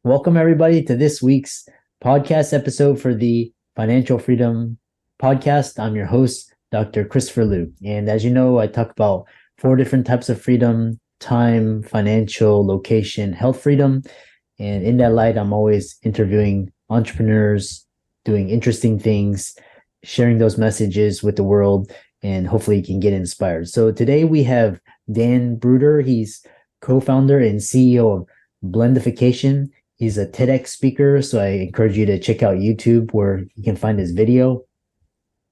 Welcome, everybody, to this week's podcast episode for the Financial Freedom Podcast. I'm your host, Dr. Christopher Liu. And as you know, I talk about four different types of freedom: time, financial, location, health freedom. And in that light, I'm always interviewing entrepreneurs, doing interesting things, sharing those messages with the world, and hopefully you can get inspired. So today we have Dan Bruder. He's co-founder and CEO of Blendification. He's a TEDx speaker, so I encourage you to check out YouTube where you can find his video.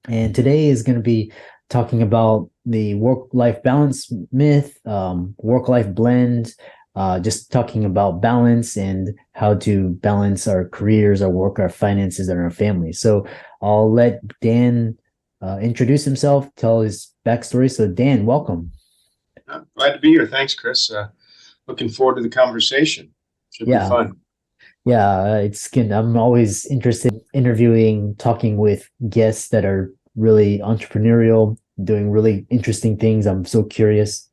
And today is going to be talking about the work-life balance myth, work-life blend, just talking about balance and how to balance our careers, our work, our finances, and our family. So I'll let Dan introduce himself, tell his backstory. So Dan, welcome. I'm glad to be here. Thanks, Chris. Looking forward to the conversation. Should be fun. Yeah, it's good. I'm always interested in interviewing, talking with guests that are really entrepreneurial, doing really interesting things. I'm so curious.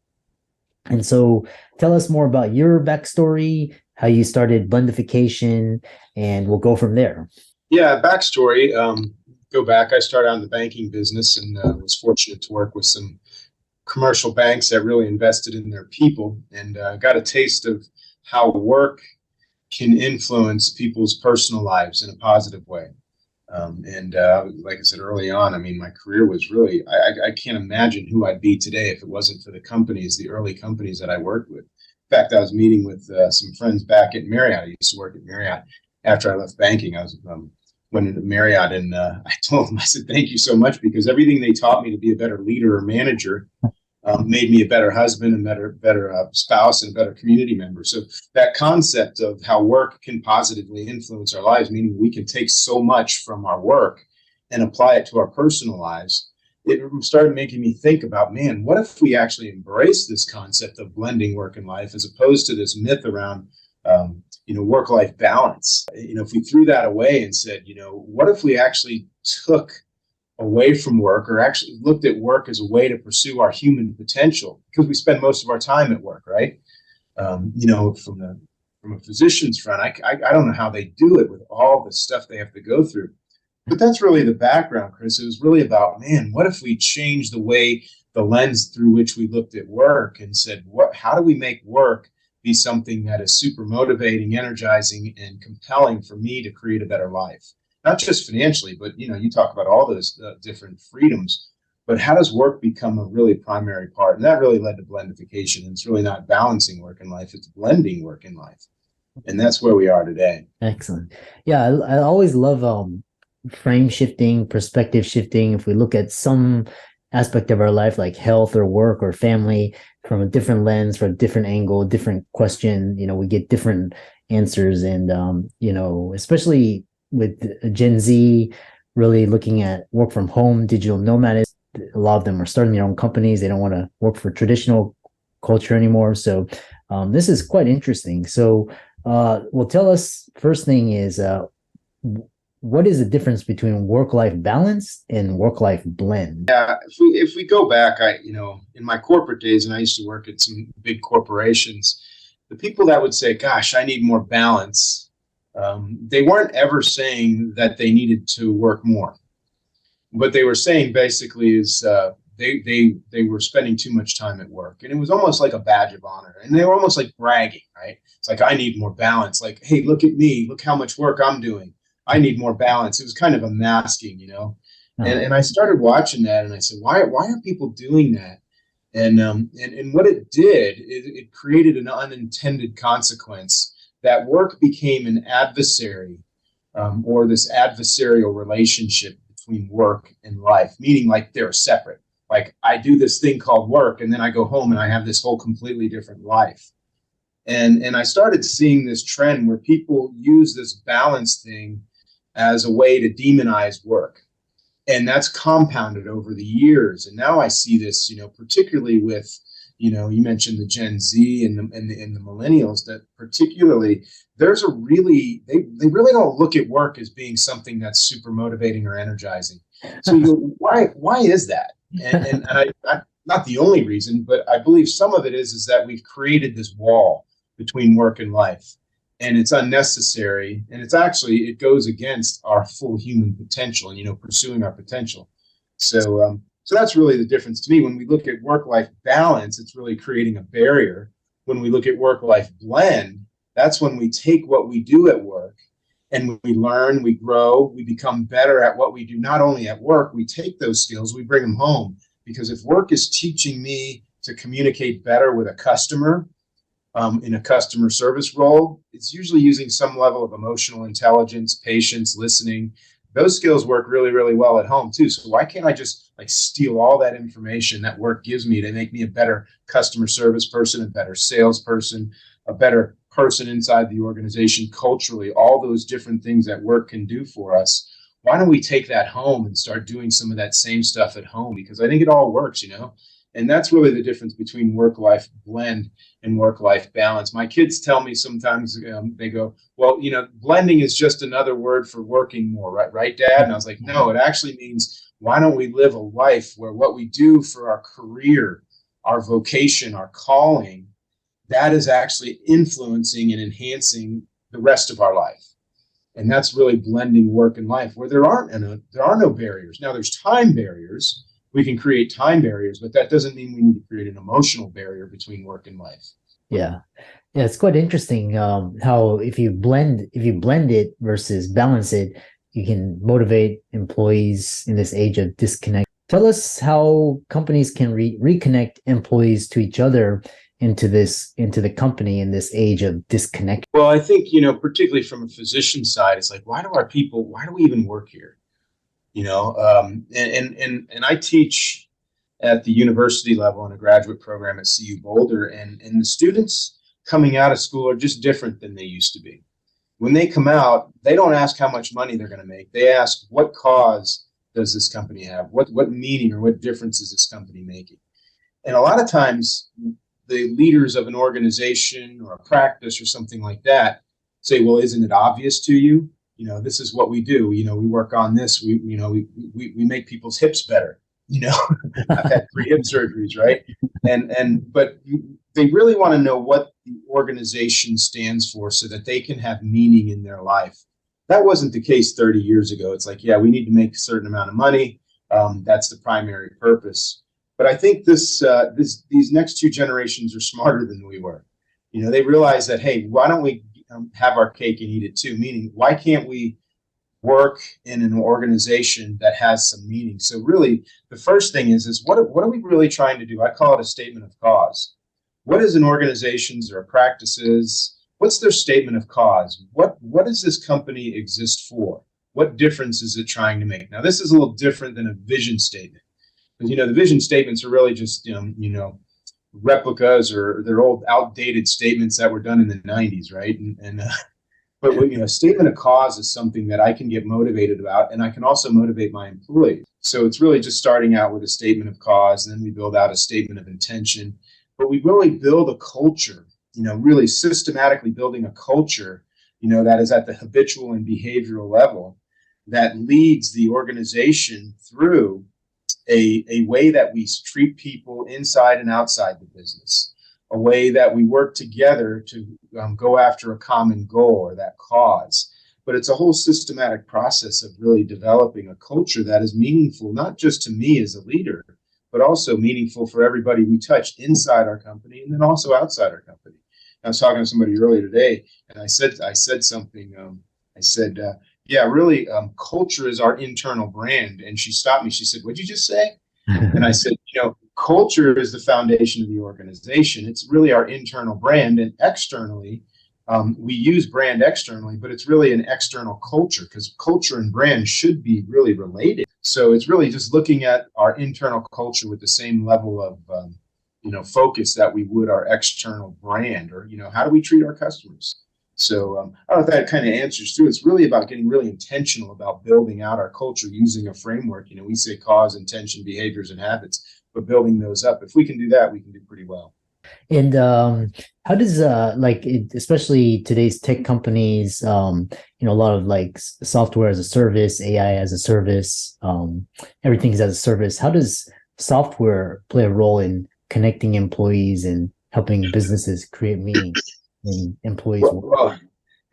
And so tell us more about your backstory, how you started Blendification, and we'll go from there. Yeah, backstory. Go back. I started out in the banking business and was fortunate to work with some commercial banks that really invested in their people and got a taste of how work can influence people's personal lives in a positive way. Like I said early on, I mean, my career was really, I can't imagine who I'd be today if it wasn't for the early companies that I worked with. In fact, I was meeting with some friends back at Marriott. I used to work at Marriott after I left banking. I went into Marriott and I told them, I said, thank you so much, because everything they taught me to be a better leader or manager made me a better husband, a better spouse, and a better community member. So that concept of how work can positively influence our lives, meaning we can take so much from our work and apply it to our personal lives, it started making me think about, man, what if we actually embrace this concept of blending work and life as opposed to this myth around work-life balance? If we threw that away and said, what if we actually took away from work, or actually looked at work as a way to pursue our human potential, because we spend most of our time at work, right? From a physician's front, I don't know how they do it with all the stuff they have to go through. But that's really the background, Chris. It was really about, man, what if we changed the lens through which we looked at work and said, how do we make work be something that is super motivating, energizing, and compelling for me to create a better life? Not just financially, but you talk about all those different freedoms, but how does work become a really primary part? And that really led to blendification. And it's really not balancing work and life, it's blending work and life. And that's where we are today. Excellent. Yeah, I always love frame shifting, perspective shifting. If we look at some aspect of our life, like health or work or family, from a different lens, from a different angle, different question, we get different answers. And, especially with Gen Z really looking at work from home, digital nomads, a lot of them are starting their own companies. They don't want to work for traditional culture anymore. So this is quite interesting. So tell us, first thing is, what is the difference between work-life balance and work-life blend? Yeah, if we go back, in my corporate days, and I used to work at some big corporations, the people that would say, gosh, I need more balance, they weren't ever saying that they needed to work more. What they were saying basically is they were spending too much time at work, and it was almost like a badge of honor, and they were almost like bragging, right? It's like, I need more balance. Like, hey, look at me, look how much work I'm doing. I need more balance. It was kind of a masking, And I started watching that, and I said, why are people doing that? And what it did is it created an unintended consequence, that work became an adversary, or this adversarial relationship between work and life, meaning like they're separate. Like, I do this thing called work, and then I go home and I have this whole completely different life. And I started seeing this trend where people use this balance thing as a way to demonize work. And that's compounded over the years. And now I see this, particularly with, you mentioned the Gen Z and the millennials, that particularly there's a really, they really don't look at work as being something that's super motivating or energizing. So why is that? And I not the only reason, but I believe some of it is that we've created this wall between work and life. and it's unnecessary, and it goes against our full human potential and pursuing our potential. So that's really the difference to me. When we look at work-life balance, it's really creating a barrier. When we look at work-life blend, that's when we take what we do at work and we learn, we grow, we become better at what we do. Not only at work, we take those skills, we bring them home. Because if work is teaching me to communicate better with a customer, in a customer service role, it's usually using some level of emotional intelligence, patience, listening. Those skills work really, really well at home too. So why can't I just steal all that information that work gives me to make me a better customer service person, a better salesperson, a better person inside the organization culturally, all those different things that work can do for us. Why don't we take that home and start doing some of that same stuff at home? Because I think it all works, And that's really the difference between work-life blend and work-life balance. My kids tell me sometimes, they go, well, blending is just another word for working more, right, Dad? And I was like, no, it actually means, why don't we live a life where what we do for our career, our vocation, our calling, that is actually influencing and enhancing the rest of our life. And that's really blending work and life, where there are no barriers. Now, there's time barriers. We can create time barriers, but that doesn't mean we need to create an emotional barrier between work and life. Yeah. It's quite interesting how if you blend it versus balance it, you can motivate employees in this age of disconnect. Tell us how companies can reconnect employees to each other into the company in this age of disconnect. Well, I think, particularly from a physician side, it's like, why do we even work here? And I teach at the university level in a graduate program at CU Boulder, and the students coming out of school are just different than they used to be. When they come out, they don't ask how much money they're going to make. They ask, what cause does this company have? What meaning or what difference is this company making? And a lot of times, the leaders of an organization or a practice or something like that say, well, isn't it obvious to you? This is what we do. We work on this. We make people's hips better. I've had 3 hip surgeries, right? But they really want to know what the organization stands for so that they can have meaning in their life. That wasn't the case 30 years ago. It's like, yeah, we need to make a certain amount of money. That's the primary purpose. But I think these next 2 generations are smarter than we were. They realize that, hey, why don't we have our cake and eat it too? Meaning, why can't we work in an organization that has some meaning? So really, the first thing is what are we really trying to do? I call it a statement of cause. What is an organization's or practices? What's their statement of cause? What does this company exist for? What difference is it trying to make? Now, this is a little different than a vision statement. Because, the vision statements are really just, replicas, or they're old, outdated statements that were done in the 90s, right? But a statement of cause is something that I can get motivated about, and I can also motivate my employees. So it's really just starting out with a statement of cause, and then we build out a statement of intention. But we really build a culture, really systematically building a culture, that is at the habitual and behavioral level that leads the organization through a way that we treat people inside and outside the business, a way that we work together to go after a common goal or that cause. But it's a whole systematic process of really developing a culture that is meaningful, not just to me as a leader, but also meaningful for everybody we touch inside our company and then also outside our company. I was talking to somebody earlier today, and I said something. Yeah, really, culture is our internal brand. And she stopped me. She said, what'd you just say? And I said, culture is the foundation of the organization. It's really our internal brand. And externally, we use brand externally, but it's really an external culture, because culture and brand should be really related. So it's really just looking at our internal culture with the same level of, focus that we would our external brand, or, how do we treat our customers? So I don't know if that kind of answers too. It's really about getting really intentional about building out our culture using a framework. We say cause, intention, behaviors, and habits, but building those up. If we can do that, we can do pretty well. And how does especially today's tech companies, a lot of software as a service, AI as a service, everything's as a service. How does software play a role in connecting employees and helping businesses create meaning in employees' work?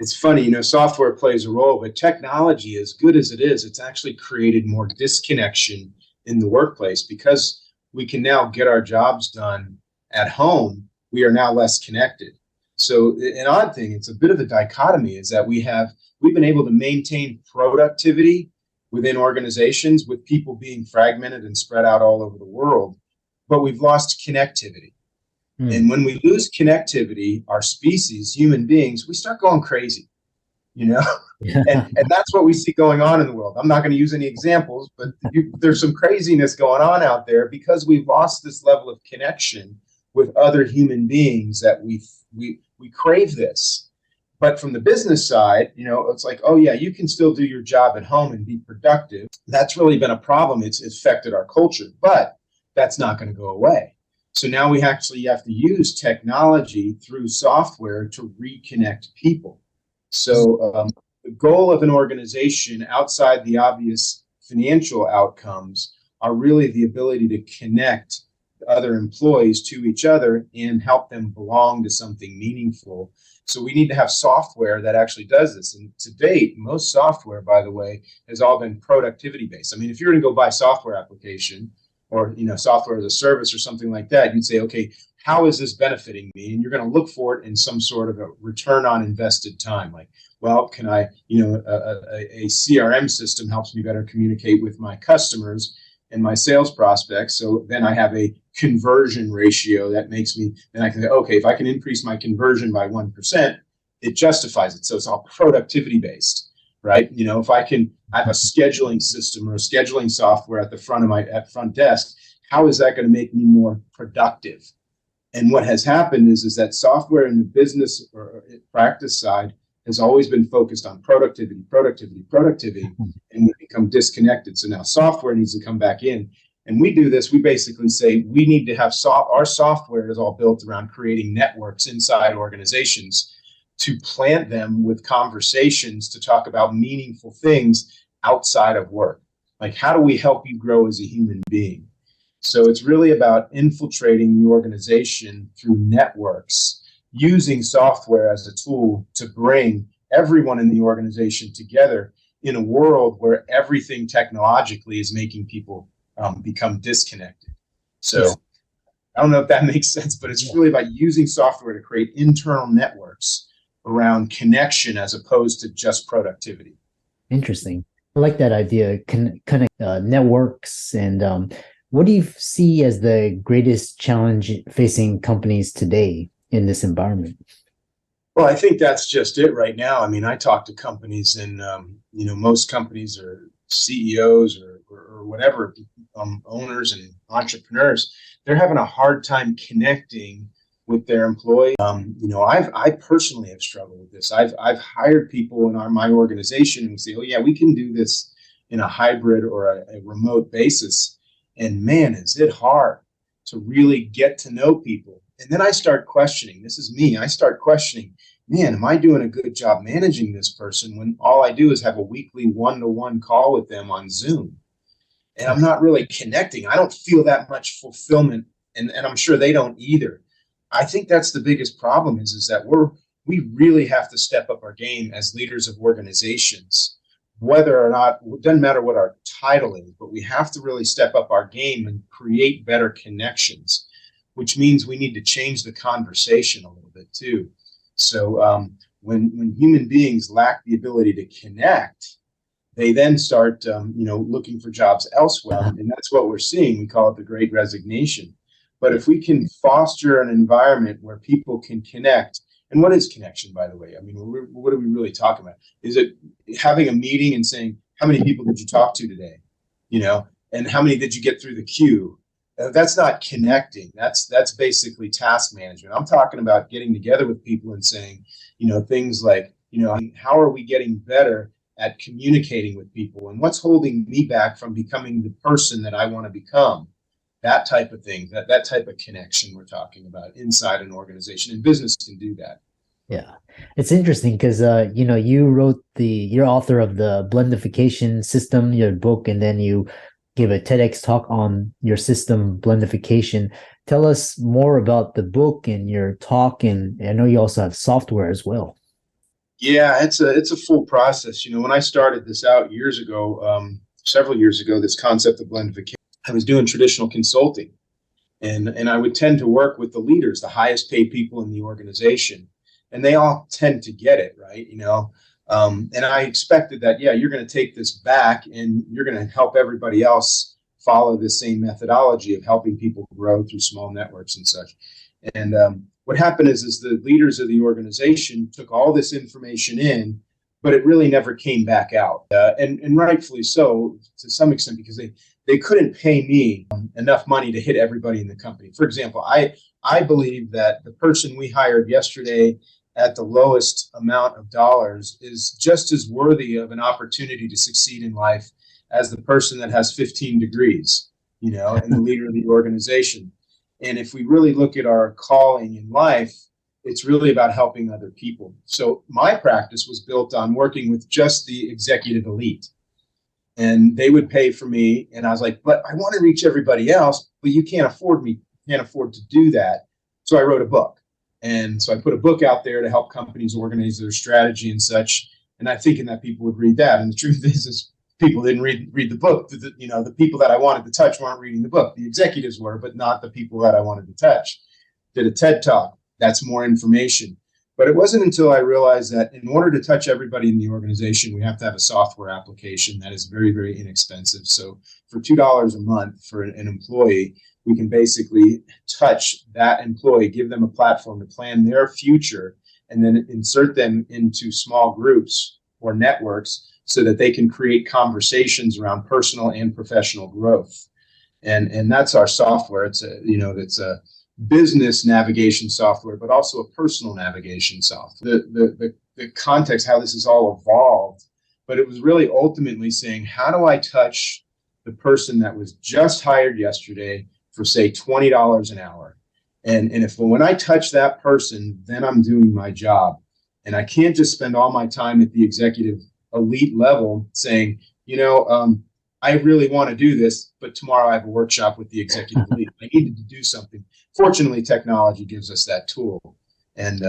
It's funny, software plays a role, but technology, as good as it is, it's actually created more disconnection in the workplace because we can now get our jobs done at home. We are now less connected. So an odd thing, it's a bit of a dichotomy, is that we've been able to maintain productivity within organizations with people being fragmented and spread out all over the world, but we've lost connectivity. And when we lose connectivity, our species, human beings, we start going crazy, Yeah. And that's what we see going on in the world. I'm not going to use any examples, but there's some craziness going on out there because we've lost this level of connection with other human beings that we crave this. But from the business side, it's like, oh yeah, you can still do your job at home and be productive. That's really been a problem. It's affected our culture, but that's not going to go away. So now we actually have to use technology through software to reconnect people. So the goal of an organization outside the obvious financial outcomes are really the ability to connect other employees to each other and help them belong to something meaningful. So we need to have software that actually does this. And to date, most software, by the way, has all been productivity based. I mean, if you're going to go buy software application, or software as a service or something like that, you'd say, okay, how is this benefiting me? And you're going to look for it in some sort of a return on invested time. Like, well, can I, a CRM system helps me better communicate with my customers and my sales prospects. So then I have a conversion ratio that makes me, then I can say, okay, if I can increase my conversion by 1%, it justifies it. So it's all productivity based. Right? If I have a scheduling system or a scheduling software at the front of my front desk, how is that going to make me more productive? And what has happened is that software in the business or practice side has always been focused on productivity, and we become disconnected. So now software needs to come back in. And we do this, we basically say we need to have our software is all built around creating networks inside organizations to plant them with conversations to talk about meaningful things outside of work. Like, how do we help you grow as a human being? So it's really about infiltrating the organization through networks, using software as a tool to bring everyone in the organization together in a world where everything technologically is making people become disconnected. So I don't know if that makes sense, but it's really about using software to create internal networks around connection as opposed to just productivity. Interesting. I like that idea. Connect networks. And what do you see as the greatest challenge facing companies today in this environment? Well, I think that's just it right now. I mean, I talk to companies, and most companies are CEOs or whatever, owners and entrepreneurs. They're having a hard time connecting with their employees. I personally have struggled with this. I've hired people in my organization and say, oh yeah, we can do this in a hybrid or a remote basis. And man, is it hard to really get to know people. And then I start questioning, this is me, I start questioning, man, am I doing a good job managing this person when all I do is have a weekly one-to-one call with them on Zoom? And I'm not really connecting. I don't feel that much fulfillment, and I'm sure they don't either. I think that's the biggest problem is that we really have to step up our game as leaders of organizations, whether or not, it doesn't matter what our title is, but we have to really step up our game and create better connections, which means we need to change the conversation a little bit too. So when human beings lack the ability to connect, they then start looking for jobs elsewhere. And that's what we're seeing. We call it the Great Resignation. But if we can foster an environment where people can connect, and what is connection, by the way? I mean, what are we really talking about? Is it having a meeting and saying, how many people did you talk to today? And how many did you get through the queue? That's not connecting. That's basically task management. I'm talking about getting together with people and saying, things like, how are we getting better at communicating with people, and what's holding me back from becoming the person that I want to become? That type of thing, that type of connection we're talking about inside an organization, and business can do that. Yeah, it's interesting because you're author of the Blendification system, your book, and then you gave a TEDx talk on your system, Blendification. Tell us more about the book and your talk, and I know you also have software as well. Yeah, it's a full process. When I started this out years ago, several years ago, this concept of blendification, I was doing traditional consulting, and I would tend to work with the leaders, the highest paid people in the organization, and they all tend to get it, right? And I expected that, yeah, you're going to take this back and you're going to help everybody else follow the same methodology of helping people grow through small networks and such. And what happened is the leaders of the organization took all this information in, but it really never came back out. And rightfully so, to some extent, because they couldn't pay me enough money to hit everybody in the company. For example, I believe that the person we hired yesterday at the lowest amount of dollars is just as worthy of an opportunity to succeed in life as the person that has 15 degrees, and the leader of the organization. And if we really look at our calling in life, it's really about helping other people. So my practice was built on working with just the executive elite. And they would pay for me. And I was like, but I want to reach everybody else, but you can't afford to do that. So I wrote a book. And so I put a book out there to help companies organize their strategy and such. And I thinking that people would read that. And the truth is people didn't read the book. The people that I wanted to touch weren't reading the book. The executives were, but not the people that I wanted to touch. Did a TED Talk. That's more information. But it wasn't until I realized that in order to touch everybody in the organization, we have to have a software application that is very, very inexpensive. So for $2 a month for an employee, we can basically touch that employee, give them a platform to plan their future, and then insert them into small groups or networks so that they can create conversations around personal and professional growth. And that's our software. It's a business navigation software, but also a personal navigation software. The context, how this has all evolved, but it was really ultimately saying, how do I touch the person that was just hired yesterday for, say, $20 an hour? And if when I touch that person, then I'm doing my job. And I can't just spend all my time at the executive elite level saying, I really want to do this, but tomorrow I have a workshop with the executive elite. I needed to do something. Fortunately, technology gives us that tool. And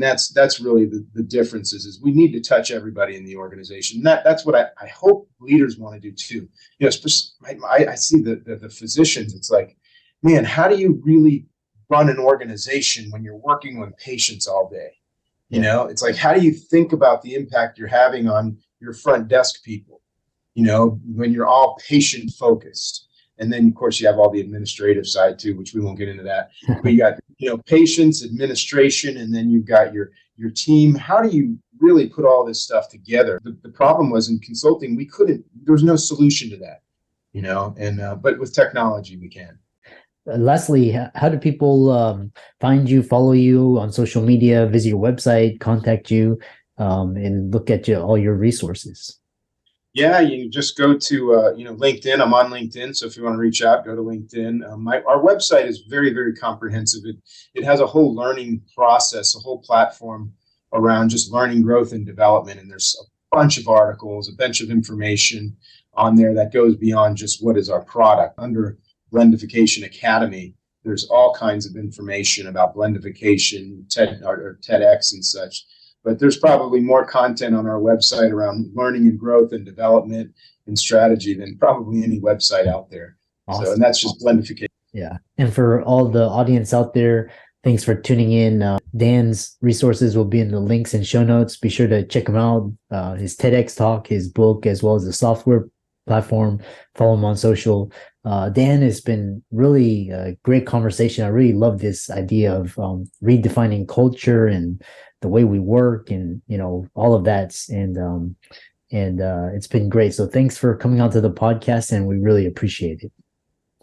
that's really the difference is we need to touch everybody in the organization. That's what I hope leaders want to do too. I see the physicians. It's like, man, how do you really run an organization when you're working with patients all day? It's like, how do you think about the impact you're having on your front desk people, when you're all patient focused? And then, of course, you have all the administrative side too, which we won't get into that. But you got, patients, administration, and then you've got your team. How do you really put all this stuff together? The problem was in consulting, there was no solution to that, but with technology, we can. Lastly, how do people find you, follow you on social media, visit your website, contact you, and look at all your resources? Yeah, you can just go to LinkedIn. I'm on LinkedIn, so if you want to reach out, go to LinkedIn. Our website is very, very comprehensive. It has a whole learning process, a whole platform around just learning, growth, and development. And there's a bunch of articles, a bunch of information on there that goes beyond just what is our product. Under Blendification Academy, there's all kinds of information about blendification, TEDx and such. But there's probably more content on our website around learning and growth and development and strategy than probably any website out there. Awesome. So, and that's just Blendification. Yeah. And for all the audience out there, thanks for tuning in. Dan's resources will be in the links and show notes. Be sure to check him out. His TEDx talk, his book, as well as the software platform. Follow him on social. Dan, has been really a great conversation. I really love this idea of redefining culture and the way we work and, all of that. And it's been great. So thanks for coming on to the podcast, and we really appreciate it.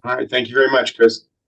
All right. Thank you very much, Chris.